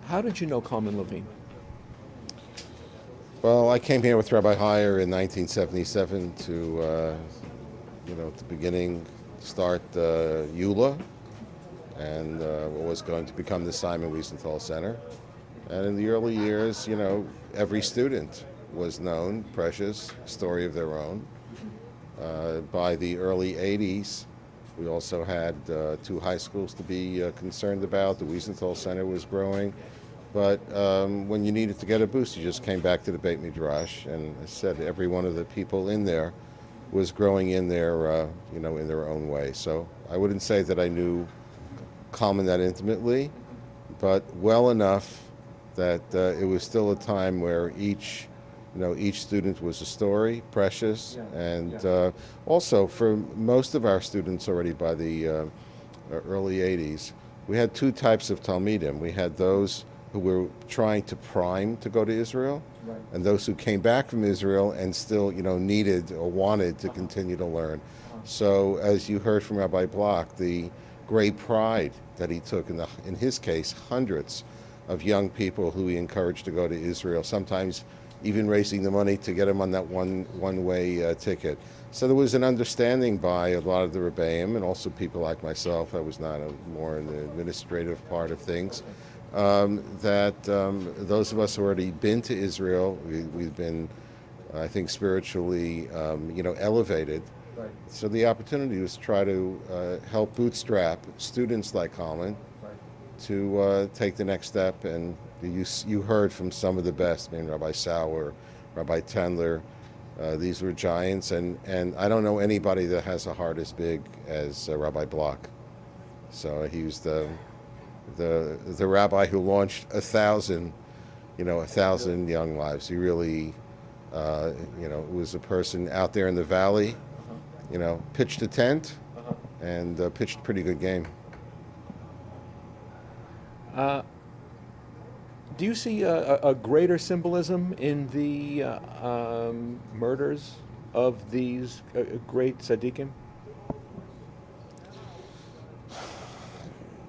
How did you know Kalman Levine? Well, I came here with Rabbi Heyer in 1977 to, at the beginning, start Y.U.L.A. and what was going to become the Simon Wiesenthal Center. And in the early years, every student was known, precious, story of their own. By the early 80s, we also had two high schools to be concerned about. The Wiesenthal Center was growing. But when you needed to get a boost, you just came back to the Beit Midrash. And I said every one of the people in there was growing in their, in their own way. So I wouldn't say that I knew Kalman that intimately, but well enough that it was still a time where each student was a story, precious, and also for most of our students already by the early 80s, we had two types of Talmidim. We had those who were trying to prime to go to Israel, and those who came back from Israel and still, needed or wanted to continue to learn. So, as you heard from Rabbi Block, the great pride that he took in his case, hundreds of young people who he encouraged to go to Israel, sometimes even raising the money to get them on that one-way ticket. So there was an understanding by a lot of the Rebbeim and also people like myself, I was not more in the administrative part of things, that those of us who already been to Israel, we've been, I think, spiritually, elevated. Right. So the opportunity was to try to help bootstrap students like Kalman to take the next step. And you heard from some of the best, Rabbi Sauer, Rabbi Tendler. These were giants, and I don't know anybody that has a heart as big as Rabbi Block. So he was the rabbi who launched 1,000 young lives. He really, was a person out there in the valley, pitched a tent and pitched a pretty good game. Do you see a greater symbolism in the murders of these great tzaddikim?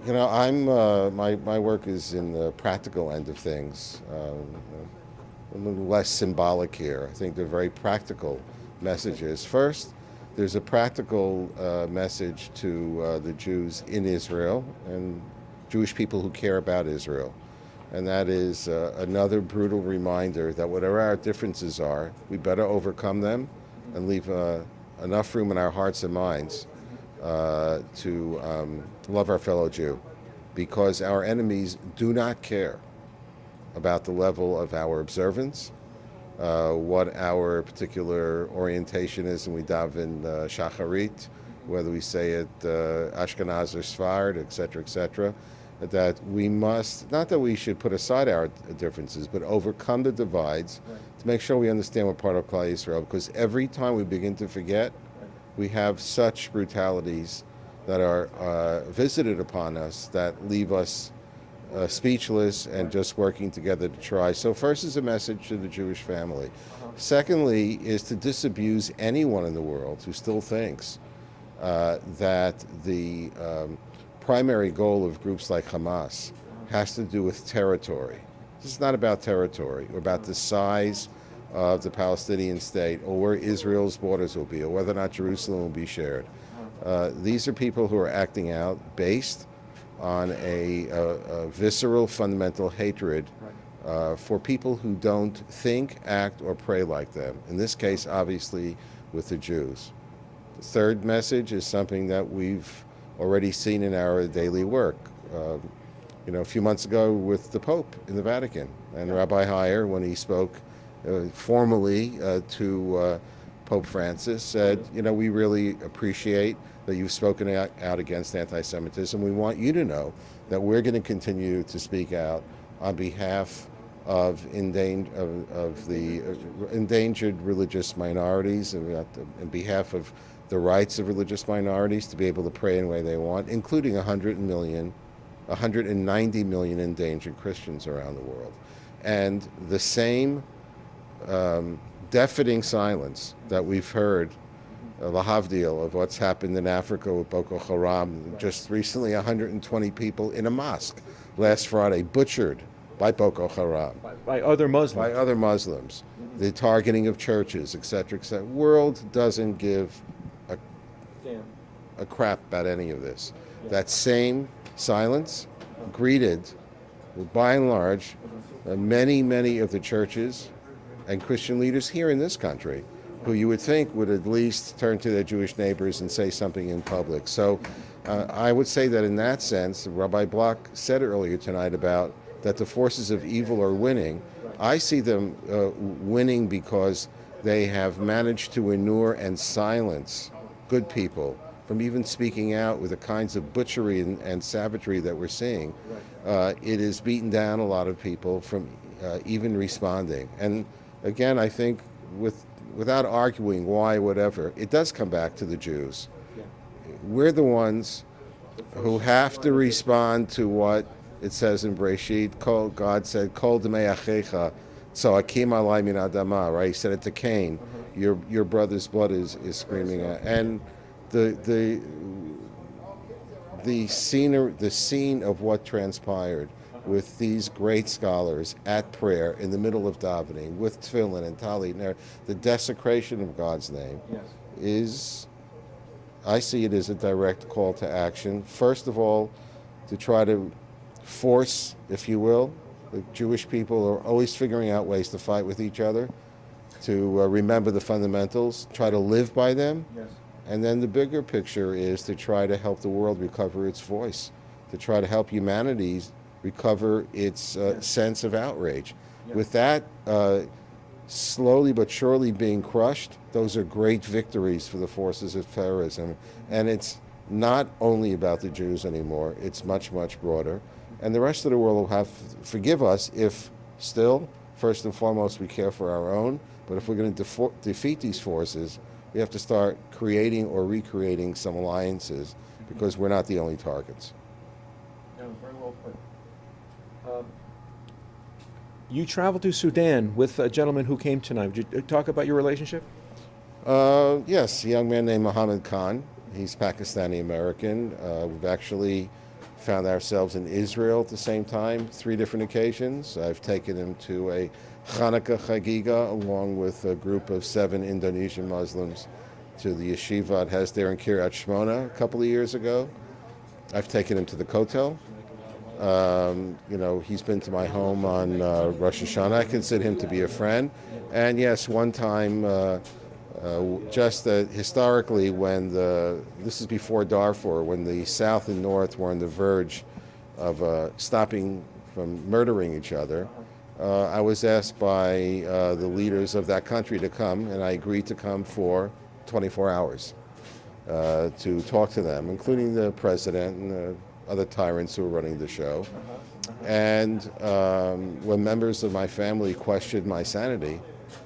I'm my work is in the practical end of things, a little less symbolic here. I think they're very practical messages. First, there's a practical message to the Jews in Israel and Jewish people who care about Israel. And that is another brutal reminder that whatever our differences are, we better overcome them and leave enough room in our hearts and minds to love our fellow Jew, because our enemies do not care about the level of our observance, what our particular orientation is, and we daven Shacharit, whether we say it Ashkenaz or Sfard, etc., that we must, not that we should put aside our differences, but overcome the divides to make sure we understand we're part of Klal Yisrael, because every time we begin to forget, we have such brutalities that are visited upon us that leave us speechless and just working together to try. So first is a message to the Jewish family. Secondly is to disabuse anyone in the world who still thinks that the primary goal of groups like Hamas has to do with territory. This is not about territory or about the size of the Palestinian state or where Israel's borders will be or whether or not Jerusalem will be shared. These are people who are acting out based on a visceral, fundamental hatred for people who don't think, act, or pray like them. In this case, obviously, with the Jews. The third message is something that we've already seen in our daily work. A few months ago with the Pope in the Vatican and Rabbi Heyer, when he spoke formally to Pope Francis, said, we really appreciate that you've spoken out against anti-Semitism. We want you to know that we're going to continue to speak out on behalf of the endangered religious minorities, and on behalf of the rights of religious minorities to be able to pray in the way they want, including 190 million endangered Christians around the world. And the same deafening silence that we've heard, lahavdil, of what's happened in Africa with Boko Haram. Just recently, 120 people in a mosque last Friday butchered by Boko Haram, by other Muslims. by other Muslims, the targeting of churches, etc., etc. World doesn't give a crap about any of this. That same silence greeted, by and large, many of the churches and Christian leaders here in this country, who you would think would at least turn to their Jewish neighbors and say something in public. So I would say that in that sense, Rabbi Block said earlier tonight about that the forces of evil are winning. I see them winning because they have managed to inure and silence good people from even speaking out with the kinds of butchery and savagery that we're seeing. It has beaten down a lot of people from even responding. And again, I think without arguing why, whatever, it does come back to the Jews. We're the ones who have to respond to what it says in Breshit. God said, "Kol demei achecha tzoakim alai min adama." Right? He said it to Cain. Your brother's blood is screaming out. And the scene of what transpired with these great scholars at prayer in the middle of davening with tefillin and talit, the desecration of God's name is, I see it as a direct call to action. First of all, to try to force, if you will, the Jewish people are always figuring out ways to fight with each other, to remember the fundamentals, try to live by them. And then the bigger picture is to try to help the world recover its voice, to try to help humanity recover its sense of outrage. With that slowly but surely being crushed, those are great victories for the forces of terrorism. And it's not only about the Jews anymore, it's much, much broader. And the rest of the world will have to forgive us if still, first and foremost, we care for our own. But if we're going to defeat these forces, we have to start creating or recreating some alliances, because we're not the only targets. Yeah, very well put. You traveled to Sudan with a gentleman who came tonight. Would you talk about your relationship? Yes, a young man named Mohammed Khan. He's Pakistani-American. We've actually found ourselves in Israel at the same time, 3 different occasions. I've taken him to a Hanukkah Chagiga along with a group of 7 Indonesian Muslims to the yeshiva at Hesder in Kiryat Shmona a couple of years ago. I've taken him to the Kotel. He's been to my home on Rosh Hashanah. I consider him to be a friend. And yes, one time, historically, this is before Darfur, when the South and North were on the verge of stopping from murdering each other, I was asked by the leaders of that country to come, and I agreed to come for 24 hours to talk to them, including the president and other tyrants who were running the show. And when members of my family questioned my sanity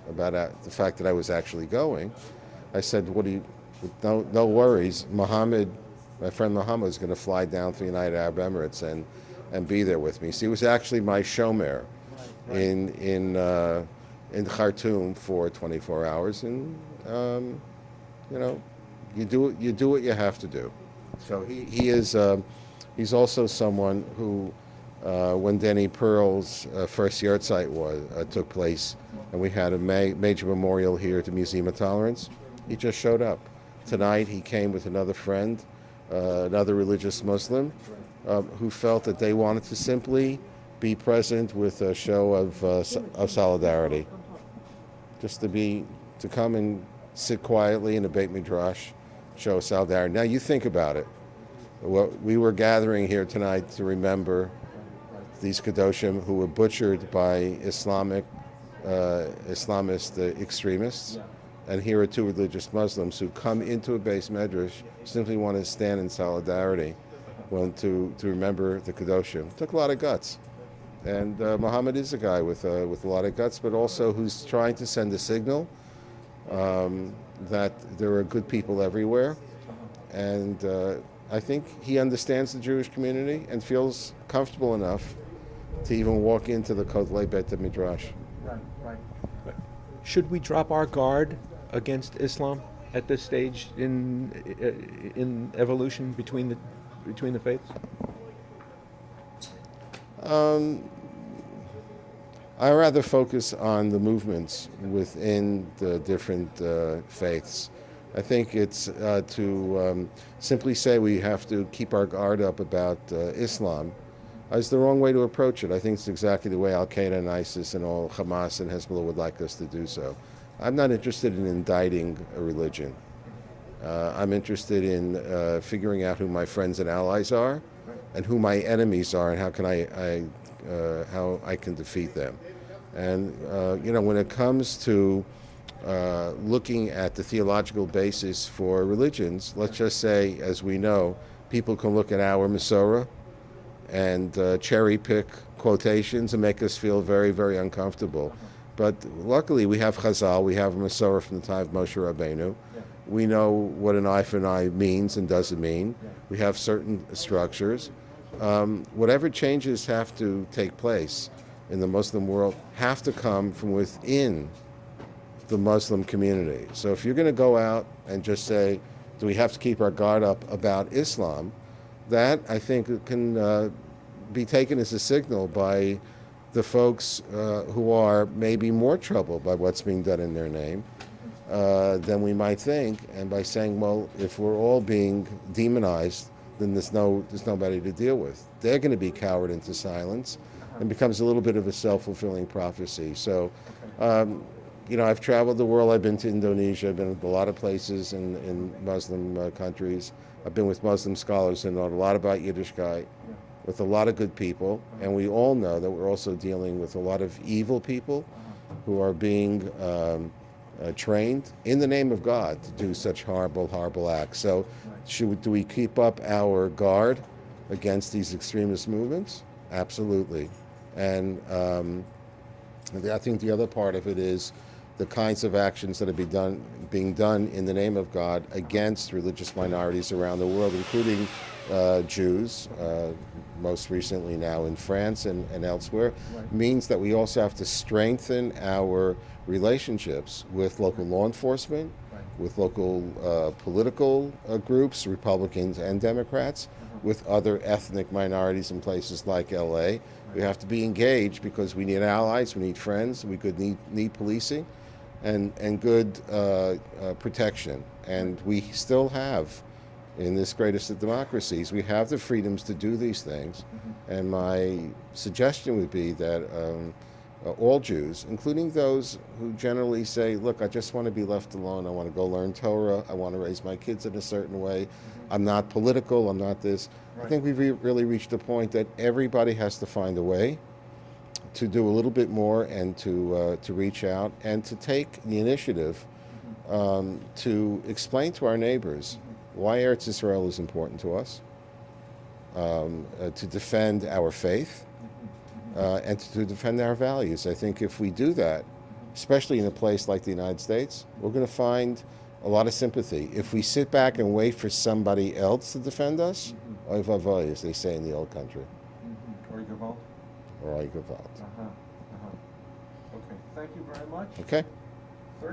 about the fact that I was actually going, I said, no worries, Mohammed, my friend Mohammed, is going to fly down to the United Arab Emirates and be there with me. So he was actually my shomer in Khartoum for 24 hours, and you do what you have to do. So he's also someone who, when Denny Pearl's first yahrzeit took place, and we had a major memorial here at the Museum of Tolerance, he just showed up. Tonight he came with another friend, another religious Muslim, who felt that they wanted to simply be present with a show of solidarity, just to come and sit quietly in a Beit Midrash, show solidarity. Now you think about it. We were gathering here tonight to remember these Kedoshim who were butchered by Islamist extremists, and here are 2 religious Muslims who come into a Beis Medrash, simply want to stand in solidarity, to remember the Kedoshim. It took a lot of guts. And Muhammad is a guy with a lot of guts, but also who's trying to send a signal that there are good people everywhere. And I think he understands the Jewish community and feels comfortable enough to even walk into the Kotlei Beit Midrash. Right. Should we drop our guard against Islam at this stage in evolution between the faiths? I rather focus on the movements within the different faiths. I think it's to simply say we have to keep our guard up about Islam is the wrong way to approach it. I think it's exactly the way Al-Qaeda and ISIS and all Hamas and Hezbollah would like us to do so. I'm not interested in indicting a religion. I'm interested in figuring out who my friends and allies are and who my enemies are and how I can defeat them. And when it comes to looking at the theological basis for religions, let's just say, as we know, people can look at our Masorah and cherry pick quotations and make us feel very, very uncomfortable. But luckily we have Chazal, we have a Masorah from the time of Moshe Rabbeinu. We know what an eye for an eye means and doesn't mean. We have certain structures. Whatever changes have to take place in the Muslim world have to come from within the Muslim community. So if you're going to go out and just say, do we have to keep our guard up about Islam, that I think can be taken as a signal by the folks who are maybe more troubled by what's being done in their name than we might think, and by saying, well, if we're all being demonized, then there's nobody to deal with. They're going to be cowered into silence, and becomes a little bit of a self-fulfilling prophecy. So, I've traveled the world. I've been to Indonesia. I've been to a lot of places in Muslim countries. I've been with Muslim scholars and know a lot about Yiddishkeit, with a lot of good people, and we all know that we're also dealing with a lot of evil people who are being trained in the name of God to do such horrible, horrible acts. So do we keep up our guard against these extremist movements? Absolutely. And I think the other part of it is the kinds of actions that are being done in the name of God against religious minorities around the world, including Jews, most recently now in France and elsewhere, means that we also have to strengthen our relationships with local law enforcement, with local political groups, Republicans and Democrats, with other ethnic minorities in places like Y.U.L.A. We have to be engaged because we need allies, we need friends, we could need policing and good protection. And we still have, in this greatest of democracies, we have the freedoms to do these things. And my suggestion would be that all Jews, including those who generally say, look, I just want to be left alone, I want to go learn Torah, I want to raise my kids in a certain way, I'm not political, I'm not this. I think we've really reached a point that everybody has to find a way to do a little bit more and to reach out and to take the initiative to explain to our neighbors why Eretz Israel is important to us, to defend our faith, and to defend our values. I think if we do that, especially in a place like the United States, we're going to find a lot of sympathy. If we sit back and wait for somebody else to defend us, oy vavoy, as they say in the old country. Or Gewalt. Or oy Gewalt. Okay, thank you very much. Okay.